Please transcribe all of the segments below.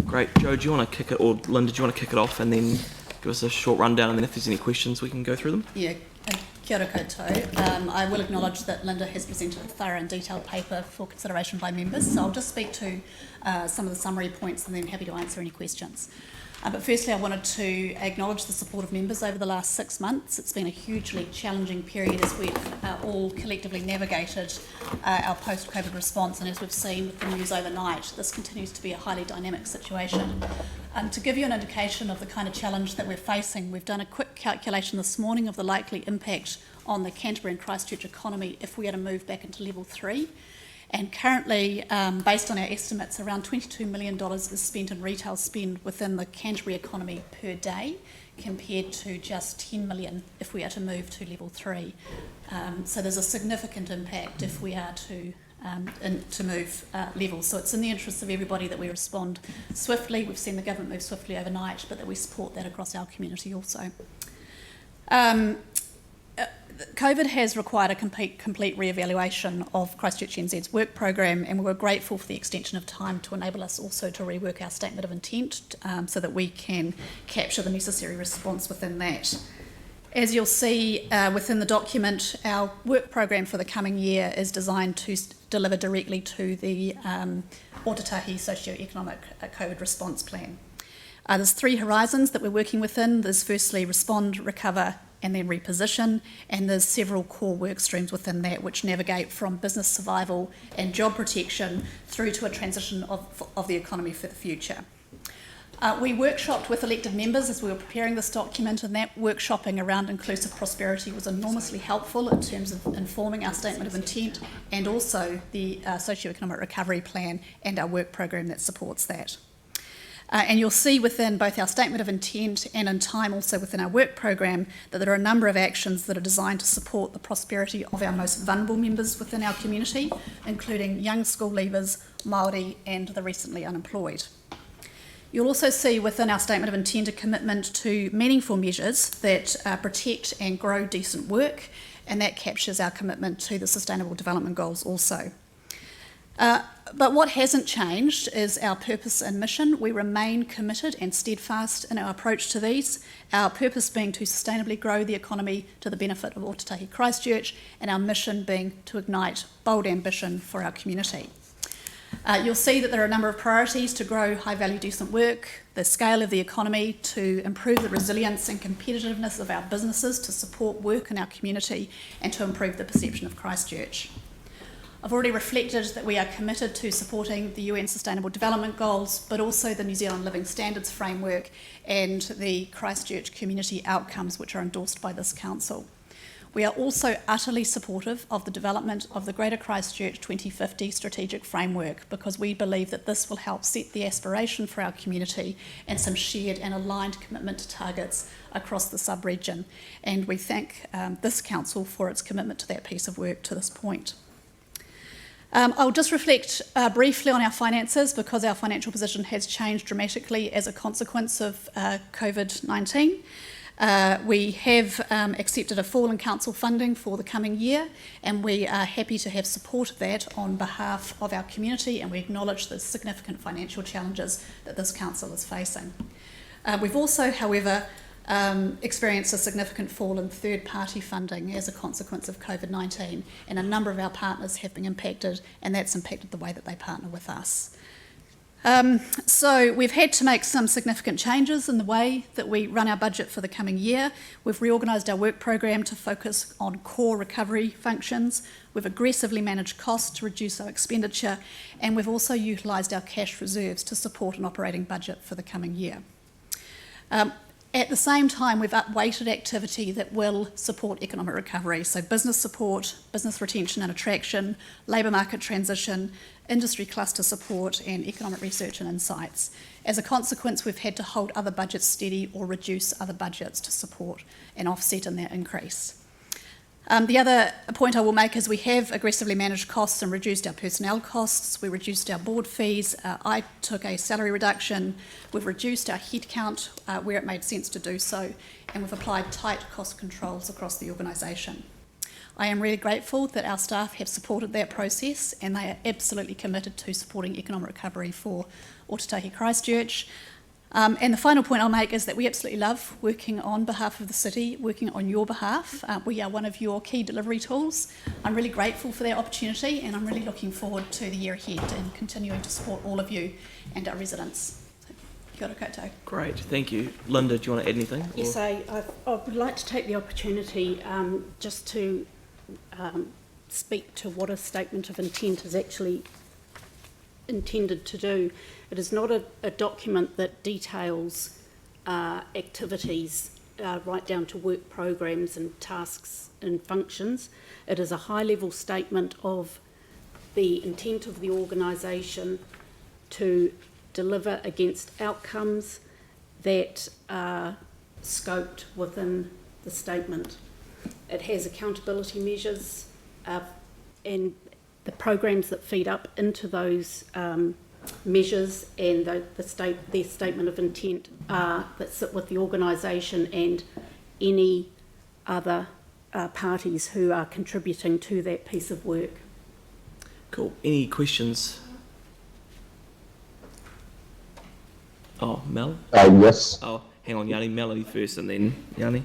Great. Joe, do you want to kick it, or Linda, do you want to kick it off and then give us a short rundown, and then if there's any questions we can go through them? Yeah, kia ora koutou. I will acknowledge that Linda has presented a thorough and detailed paper for consideration by members, so I'll just speak to some of the summary points and then happy to answer any questions. But firstly, I wanted to acknowledge the support of members over the last 6 months. It's been a hugely challenging period as we've all collectively navigated our post-COVID response, and as we've seen with the news overnight, this continues to be a highly dynamic situation. To give you an indication of the kind of challenge that we're facing, we've done a quick calculation this morning of the likely impact on the Canterbury and Christchurch economy if we are to move back into level 3. And currently, based on our estimates, around $22 million is spent in retail spend within the Canterbury economy per day, compared to just $10 million if we are to move to level 3. So there's a significant impact if we are to move levels. So it's in the interest of everybody that we respond swiftly. We've seen the government move swiftly overnight, but that we support that across our community also. COVID has required a complete re-evaluation of ChristchurchNZ's work programme, and we were grateful for the extension of time to enable us also to rework our statement of intent so that we can capture the necessary response within that. As you'll see within the document, our work programme for the coming year is designed to deliver directly to the Ōtautahi socio-economic COVID response plan. There's 3 horizons that we're working within. There's firstly respond, recover, and then reposition, and there's several core work streams within that which navigate from business survival and job protection through to a transition of the economy for the future. We workshopped with elected members as we were preparing this document, and that workshopping around inclusive prosperity was enormously helpful in terms of informing our statement of intent and also the socio-economic recovery plan and our work programme that supports that. And you'll see within both our statement of intent and in time also within our work programme that there are a number of actions that are designed to support the prosperity of our most vulnerable members within our community, including young school leavers, Māori and the recently unemployed. You'll also see within our statement of intent a commitment to meaningful measures that protect and grow decent work, and that captures our commitment to the Sustainable Development Goals also. But what hasn't changed is our purpose and mission. We remain committed and steadfast in our approach to these, our purpose being to sustainably grow the economy to the benefit of Ōtautahi Christchurch, and our mission being to ignite bold ambition for our community. You'll see that there are a number of priorities to grow high-value decent work, the scale of the economy, to improve the resilience and competitiveness of our businesses, to support work in our community, and to improve the perception of Christchurch. I've already reflected that we are committed to supporting the UN Sustainable Development Goals, but also the New Zealand Living Standards Framework and the Christchurch community outcomes which are endorsed by this council. We are also utterly supportive of the development of the Greater Christchurch 2050 strategic framework, because we believe that this will help set the aspiration for our community and some shared and aligned commitment to targets across the sub-region. And we thank this council for its commitment to that piece of work to this point. I'll just reflect briefly on our finances, because our financial position has changed dramatically as a consequence of COVID-19. We have accepted a fall in council funding for the coming year, and we are happy to have support of that on behalf of our community, and we acknowledge the significant financial challenges that this council is facing. We've also, however, experienced a significant fall in third-party funding as a consequence of COVID-19, and a number of our partners have been impacted, and that's impacted the way that they partner with us. So we've had to make some significant changes in the way that we run our budget for the coming year. We've reorganised our work programme to focus on core recovery functions. We've aggressively managed costs to reduce our expenditure, and we've also utilised our cash reserves to support an operating budget for the coming year. At the same time, we've upweighted activity that will support economic recovery, so business support, business retention and attraction, labour market transition, industry cluster support and economic research and insights. As a consequence, we've had to hold other budgets steady or reduce other budgets to support and offset in that increase. The other point I will make is we have aggressively managed costs and reduced our personnel costs. We reduced our board fees. I took a salary reduction. We've reduced our headcount where it made sense to do so, and we've applied tight cost controls across the organisation. I am really grateful that our staff have supported that process, and they are absolutely committed to supporting economic recovery for Ōtautahi Christchurch. And the final point I'll make is that we absolutely love working on behalf of the city, working on your behalf. We are one of your key delivery tools. I'm really grateful for that opportunity, and I'm really looking forward to the year ahead and continuing to support all of you and our residents. So, kia ora koutou. Great, thank you. Linda, do you want to add anything? Yes, I would like to take the opportunity just to speak to what a statement of intent is actually intended to do. It is not a document that details activities right down to work programs and tasks and functions. It is a high-level statement of the intent of the organisation to deliver against outcomes that are scoped within the statement. It has accountability measures and the programs that feed up into those measures, and their statement of intent that sit with the organisation and any other parties who are contributing to that piece of work. Cool. Any questions? Oh, Mel? Yes. Oh, hang on, Yanni. Melody first and then Yanni.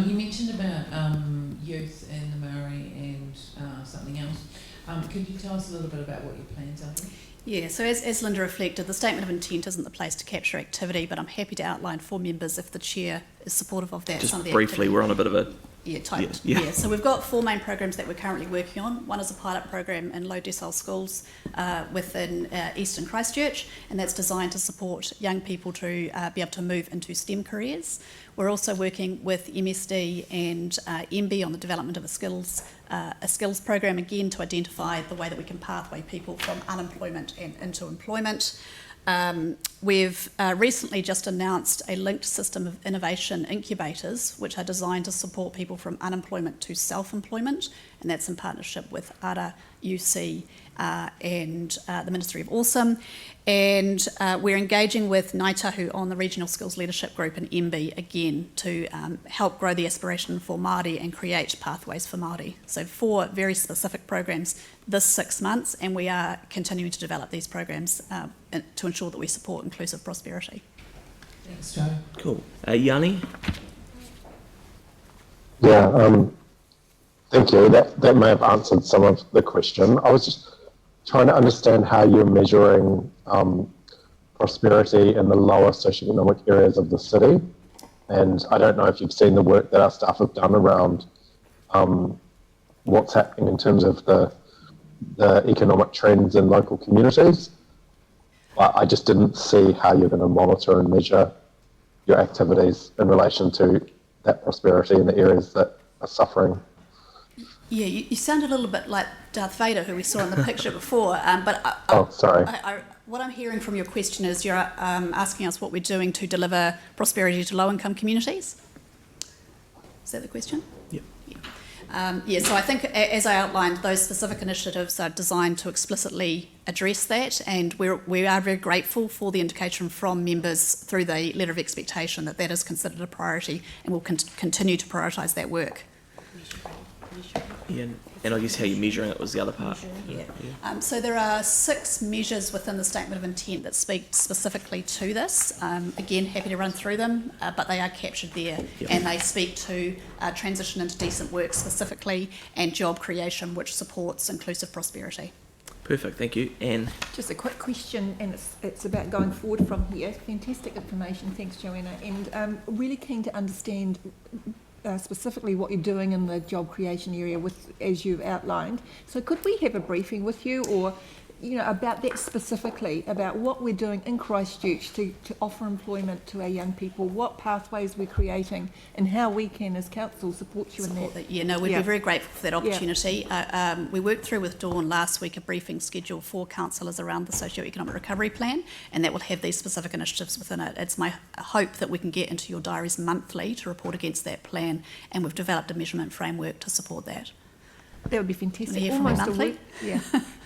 You mentioned about youth and the Maori and something else. Could you tell us a little bit about what your plans are there? Yeah, so as Linda reflected, the statement of intent isn't the place to capture activity, but I'm happy to outline for members if the chair is supportive of that. Just some of the briefly, activity. we're on a bit of a... Yeah. So we've got 4 main programs that we're currently working on. One is a pilot program in low decile schools within Eastern Christchurch, and that's designed to support young people to be able to move into STEM careers. We're also working with MSD and MB on the development of a skills program, again to identify the way that we can pathway people from unemployment and into employment. We've recently just announced a linked system of innovation incubators, which are designed to support people from unemployment to self-employment, and that's in partnership with ARA, UC and the Ministry of Awesome. And we're engaging with Ngāi Tahu on the Regional Skills Leadership Group and MB again to help grow the aspiration for Māori and create pathways for Māori. So 4 very specific programs this 6 months, and we are continuing to develop these programs to ensure that we support inclusive prosperity. Thanks, Joe. Cool. Yanni? Yeah, thank you. That may have answered some of the question. I was just trying to understand how you're measuring prosperity in the lower socioeconomic areas of the city. And I don't know if you've seen the work that our staff have done around what's happening in terms of the economic trends in local communities. But I just didn't see how you're going to monitor and measure your activities in relation to that prosperity in the areas that are suffering. Yeah, you sound a little bit like Darth Vader, who we saw in the picture before. Sorry. What I'm hearing from your question is you're asking us what we're doing to deliver prosperity to low-income communities. Is that the question? Yep. Yeah, so I think, as I outlined, those specific initiatives are designed to explicitly address that, and we are very grateful for the indication from members through the letter of expectation that that is considered a priority, and we'll continue to prioritise that work. Yeah, and I guess how you're measuring it was the other part. Yeah. So there are 6 measures within the statement of intent that speak specifically to this. Again, happy to run through them, but they are captured there, and they speak to transition into decent work specifically and job creation, which supports inclusive prosperity. Perfect, thank you. Anne? Just a quick question, and it's about going forward from here. Fantastic information, thanks Joanna, and really keen to understand specifically what you're doing in the job creation area as you've outlined. So could we have a briefing with you, or about that specifically, about what we're doing in Christchurch to offer employment to our young people, what pathways we're creating, and how we can as council support you in that? Yeah, no, we'd be very grateful for that opportunity. We worked through with Dawn last week a briefing schedule for councillors around the socio-economic recovery plan, and that will have these specific initiatives within it. It's my hope that we can get into your diaries monthly to report against that plan, and we've developed a measurement framework to support that. That would be fantastic.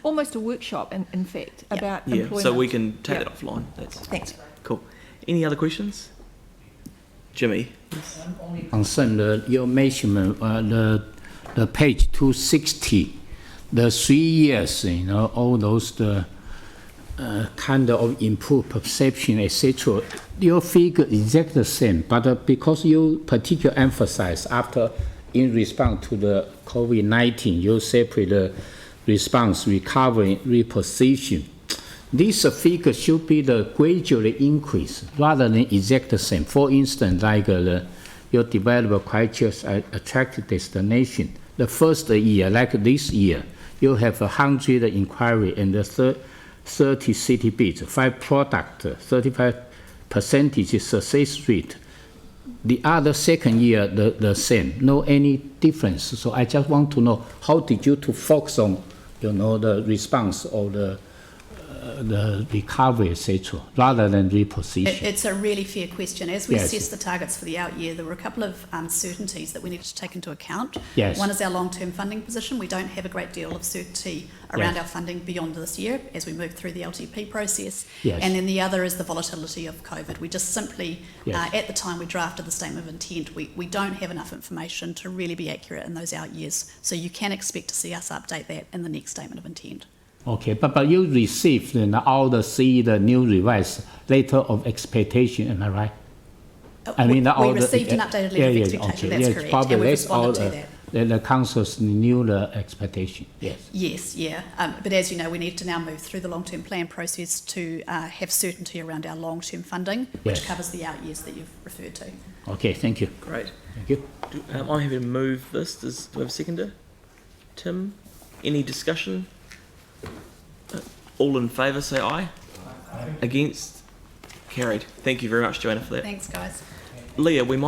Almost a workship, in fact, about employment. So we can take it offline. Thanks. Cool. Any other questions? Jimmy? Concern your measurement, the page 260, the 3 years, all those kind of improved perception, etc. Your figure is exactly the same, but because you particularly emphasize after in response to the COVID-19, you separate the response, recovery, reposition. This figure should be the gradually increase rather than exact the same. For instance, like your development criteria attractive destination. The first year, like this year, you have 100 inquiry and 30 city bids, 5 product, 35% success rate. The other second year, the same, no any difference. So I just want to know, how did you to focus on, the response or the recovery, etc., rather than reposition? It's a really fair question. As we Yes. assess the targets for the out year, there were a couple of uncertainties that we needed to take into account. Yes. One is our long-term funding position. We don't have a great deal of certainty around Yes. our funding beyond this year as we move through the LTP process. Yes. And then the other is the volatility of COVID. We just simply, Yes. at the time we drafted the statement of intent, we don't have enough information to really be accurate in those out years. So you can expect to see us update that in the next statement of intent. Okay, but you received the new revised letter of expectation, am I right? We received an updated letter of expectation, that's correct, probably and we've that's all responded to that. the council's new expectation, yes. Yes, yeah. But as you know, we need to now move through the long-term plan process to have certainty around our long-term funding, which Yes. covers the out years that you've referred to. Okay, thank you. Great. Thank you. I'm happy to move this. Do we have a seconder? Tim? Any discussion? All in favour, say aye. Against? Carried. Thank you very much, Joanna, for that. Thanks, guys. Leah, we might